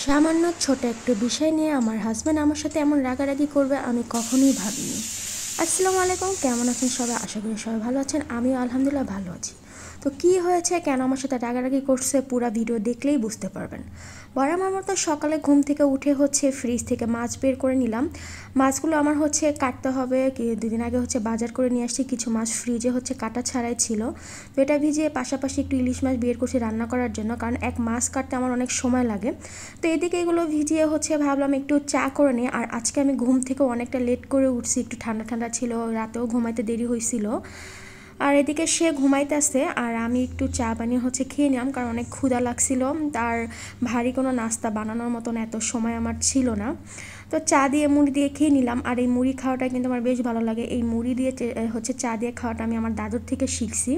সামান্য ছোট একটু বিষয় নিয়ে আমার হাজব্যান্ড আমার সাথে এমন রাগারাগি করবে আমি কখনোই ভাবিনি। আসসালামু আলাইকুম, কেমন আছেন সবাই? আশা করি সবাই ভালো আছেন, আমিও আলহামদুলিল্লাহ ভালো আছি। তো কী হয়েছে, কেন আমার সাথে রাগারাগি করছে, পুরো ভিডিও দেখলেই বুঝতে পারবেন। বরাবর মতো সকালে ঘুম থেকে উঠে ফ্রিজ থেকে মাছ বের করে নিলাম। মাছগুলো আমার কাটতে হবে, দুদিন আগে বাজার করে নিয়ে আসছি, কিছু মাছ ফ্রিজে কাটা ছাড়াই ছিল। তো এটা ভিজিয়ে পাশাপাশি একটু ইলিশ মাছ বের করছি রান্না করার জন্য, কারণ এক মাছ কাটতে আমার অনেক সময় লাগে। তো এদিকে এগুলো ভিজিয়ে ভাবলাম একটু চা করে নিই। আর আজকে আমি ঘুম থেকে অনেকটা লেট করে উঠছি, একটু ঠান্ডা ঠান্ডা ছিল, রাতেও ঘুমাইতে দেরি হয়েছিল। আর এদিকে সে ঘুমাইতে আসছে আর আমি একটু চা বানিয়ে খেয়ে নিলাম, কারণ অনেক ক্ষুধা লাগছিল। তার ভারী কোনো নাস্তা বানানোর মতন এত সময় আমার ছিল না। তো চা দিয়ে মুড়ি দিয়ে খেয়ে নিলাম। আর এই মুড়ি খাওয়াটা কিন্তু আমার বেশ ভালো লাগে। এই মুড়ি দিয়ে চা দিয়ে খাওয়াটা আমি আমার দাদুর থেকে শিখছি।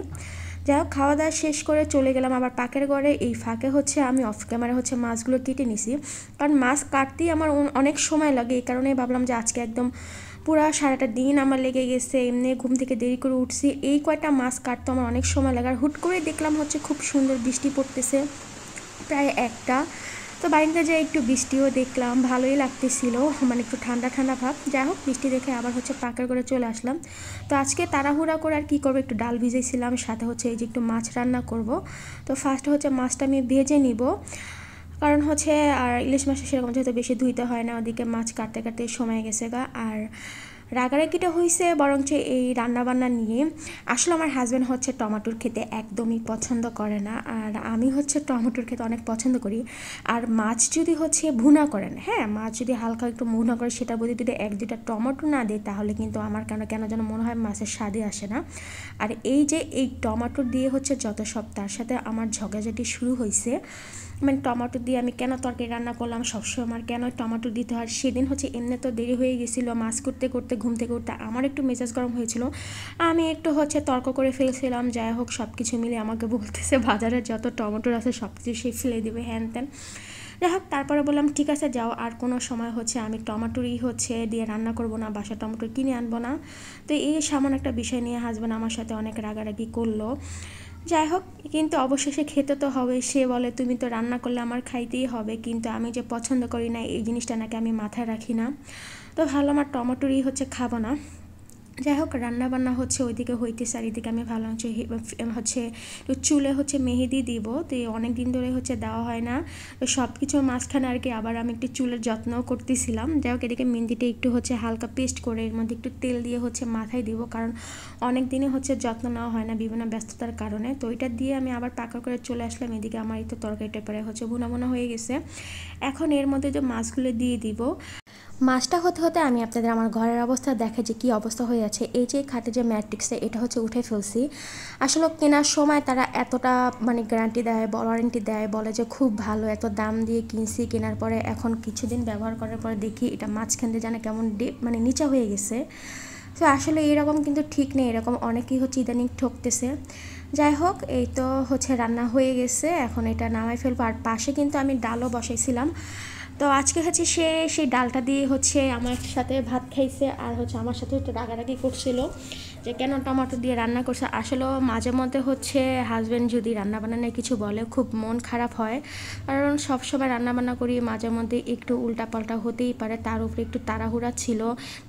যাই হোক, খাওয়া দাওয়া শেষ করে চলে গেলাম আবার পাকের ঘরে। এই ফাঁকে আমি অফ ক্যামেরা মাছগুলো কেটে নিছি, কারণ মাছ কাটতেই আমার অনেক সময় লাগে। এই কারণেই ভাবলাম যে আজকে একদম পুরা সারাটা দিন আমার লেগে গেছে, এমনি ঘুম থেকে দেরি করে উঠছি, এই কয়টা মাছ কাটতে আমার অনেক সময় লাগে। আর হুট করে দেখলাম খুব সুন্দর বৃষ্টি পড়তেছে, প্রায় একটা। তো বাড়িতে যেয়ে একটু বৃষ্টিও দেখলাম, ভালোই লাগতেছিল, মানে একটু ঠান্ডা ঠান্ডা ভাব। যাই হোক, বৃষ্টি দেখে আবার পাকের করে চলে আসলাম। তো আজকে তাড়াহুড়া করে আর কী করবো, একটু ডাল ভিজেছিলাম, সাথে এই যে একটু মাছ রান্না করব। তো ফার্স্ট মাছটা আমি ভেজে নিব, কারণ আর ইলিশ মাছ সেরকম যেহেতু বেশি ধুইতে হয় না, ওদিকে মাছ কাটতে কাটতে সময় গেছে গা। আর রাগারাগিটা হয়েছে বরঞ্চ এই রান্নাবান্না নিয়ে। আসলে আমার হাজব্যান্ড টমেটোর খেতে একদমই পছন্দ করে না, আর আমি টমেটোর খেতে অনেক পছন্দ করি। আর মাছ যদি ভুনা করেন, হ্যাঁ, মাছ যদি হালকা একটু ভুনা করে সেটা বলি যদি এক দুটা টমেটো না দিই, তাহলে কিন্তু আমার কেন কেন যেন মনে হয় মাছের স্বাদই আসে না। আর এই যে এই টমেটো দিয়ে যত সব, তার সাথে আমার ঝগড়াঝাটি শুরু হয়েছে। মানে টমেটো দিয়ে আমি কেন তরকারি রান্না করলাম, সবসময় আমার কেন টমেটো দিতে হয়। সেদিন এমনি তো দেরি হয়ে গেছিলো, মাছ করতে করতে ঘুম থেকে উঠতে আমার একটু মেজাজ গরম হয়েছিল, আমি একটু তর্ক করে ফেলছিলাম। যাই হোক, সব কিছু মিলে আমাকে বলতেছে বাজারে যত টমেটো আছে সব কিছু সে ফেলে দেবে, হ্যান ত্যান। যাই হোক, তারপরে বললাম ঠিক আছে যাও, আর কোনো সময় আমি টমেটোরই দিয়ে রান্না করব না, বাসা টমেটো কিনে আনবো না। তো এই সামান্য একটা বিষয় নিয়ে হাজব্যান্ড আমার সাথে অনেক রাগারাগি করলো। যাই হোক, কিন্তু অবশেষে খেতে তো হবে। সে বলে তুমি তো রান্না করলে আমার খাইতেই হবে, কিন্তু আমি যে পছন্দ করি না এই জিনিসটা নাকি আমি মাথায় রাখি না। তো ভালো, আমার টমেটোরই খাবো না। যাই হোক, রান্নাবান্না ওইদিকে হইতেছে, আর এদিকে আমি ভালো চুলে মেহেদি দিব। তো অনেক দিন ধরে দেওয়া হয় না, তো সব কিছুর মাঝখানে আর কি আবার আমি একটু চুলের যত্নও করতেছিলাম। যাই হোক, এদিকে মেহেদিটা একটু হালকা পেস্ট করে এর মধ্যে একটু তেল দিয়ে মাথায় দিব, কারণ অনেক দিনে যত্ন নেওয়া হয় না বিভিন্ন ব্যস্ততার কারণে। তো ওইটা দিয়ে আমি আবার পাকা করে চলে আসলাম। এদিকে আমার এই তো তরকারিটা পরে ভুনা ভুনা হয়ে গেছে। এখন এর মধ্যে যে মাছগুলো দিয়ে দিব। মাছটা হতে হতে আমি আপনাদের আমার ঘরের অবস্থা দেখে যে কী অবস্থা হয়ে আছে। এই যে খাটে যে ম্যাট্রিক্সে এটা উঠে ফেলছি। আসলে কেনার সময় তারা এতটা মানে গ্যারান্টি দেয়, ওয়ারেন্টি দেয়, বলে যে খুব ভালো, এত দাম দিয়ে কিনছি। কেনার পরে এখন কিছুদিন ব্যবহার করার পরে দেখি এটা মাঝখান দিয়ে জানে কেমন মানে নিচা হয়ে গেছে। তো আসলে এরকম কিন্তু ঠিক নেই, এরকম অনেকেই ইদানিং ঠকতেছে। যাই হোক, এই তো রান্না হয়ে গেছে, এখন এটা নামাই ফেলবো। আর পাশে কিন্তু আমি ডালও বসাইছিলাম। তো আজকে সেই ডালটা দিয়ে আমার সাথে ভাত খাইছে, আর আমার সাথে একটু রাগারাগি করছিল যে কেন টমেটো দিয়ে রান্না করছে। আসলেও মাঝে মধ্যে হাজব্যান্ড যদি রান্নাবান্না নিয়ে কিছু বলে খুব মন খারাপ হয়, কারণ সবসময় রান্নাবান্না করি, মাঝে মধ্যে একটু উল্টাপাল্টা হতেই পারে। তার উপরে একটু তাড়াহুড়া ছিল,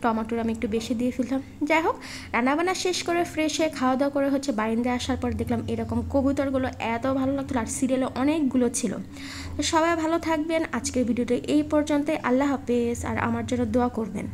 টমেটোর আমি একটু বেশি দিয়ে ফেললাম। যাই হোক, রান্নাবান্না শেষ করে ফ্রেশ হয়ে খাওয়া দাওয়া করে বারিন্দায় আসার পর দেখলাম এরকম কবুতরগুলো এত ভালো লাগতো, আর সিরিয়ালে অনেকগুলো ছিল। তো সবাই ভালো থাকবেন, আজকের ভিডিওটা এই পর্যন্তই। আল্লাহ হাফেজ, আর আমার জন্য দোয়া করবেন।